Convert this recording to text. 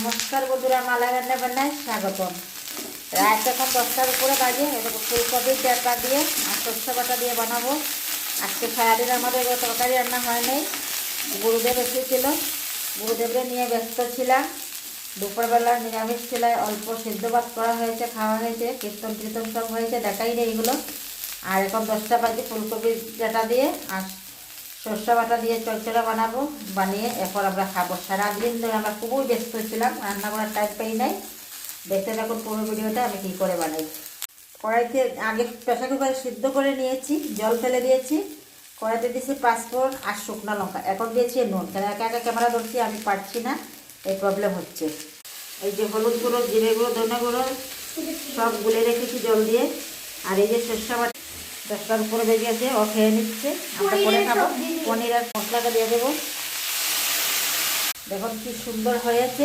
নমস্কার বন্ধুরা, মালা রান্না বান্নায় স্বাগতম। রাত এখন 10টার উপরে বাজে। এটা ফুলকপির ডাঁটা দিয়ে আর সরষে বাটা দিয়ে বানাবো। আজকে সারাদিন আমাদের তরকারি রান্না হয় নাই। গুরুদেব এসেছিল, গুরুদেবরে নিয়ে ব্যস্ত ছিলাম। দুপুরবেলা নিরামিষ ছিল, অল্প সিদ্ধ ভাত করা হয়েছে, খাওয়া হয়েছে, কীর্তন কীর্তন সব হয়েছে, দেখাই নেই এগুলো। আর এখন 10টা বাজে, ফুলকপির ডাঁটা দিয়ে আর সরষে বাটা দিয়ে চচ্চড়া বানাবো। বানিয়ে এরপর আমরা খাবো। সারাদিন ধরে আমরা খুবই ব্যস্ত ছিলাম, রান্না করার টাইম পাই নাই। দেখতে থাকুন পুরো ভিডিওটা আমি কী করে বানাই। কড়াইতে আগে প্রেসার কুকারে সিদ্ধ করে নিয়েছি, জল ফেলে দিয়েছি। কড়াইতে দিয়েছি পাঁচফোড়ন আর শুকনো লঙ্কা, এখন দিয়েছি নুন। কেন একা একা ক্যামেরা ধরছি, আমি পারছি না, এই প্রবলেম হচ্ছে। এই যে হলুদ গুঁড়ো, জিরে গুঁড়ো, ধনে গুঁড়ো সব গুলে রেখেছি জল দিয়ে। আর এই যে সরষে বাটা 10টার উপরে বেজে গেছে, ও খেয়ে নিচ্ছে, আমরা পরে খাবো। পনির আর মশলাটা দিয়ে দেবো। দেখুন কি সুন্দর হয়েছে।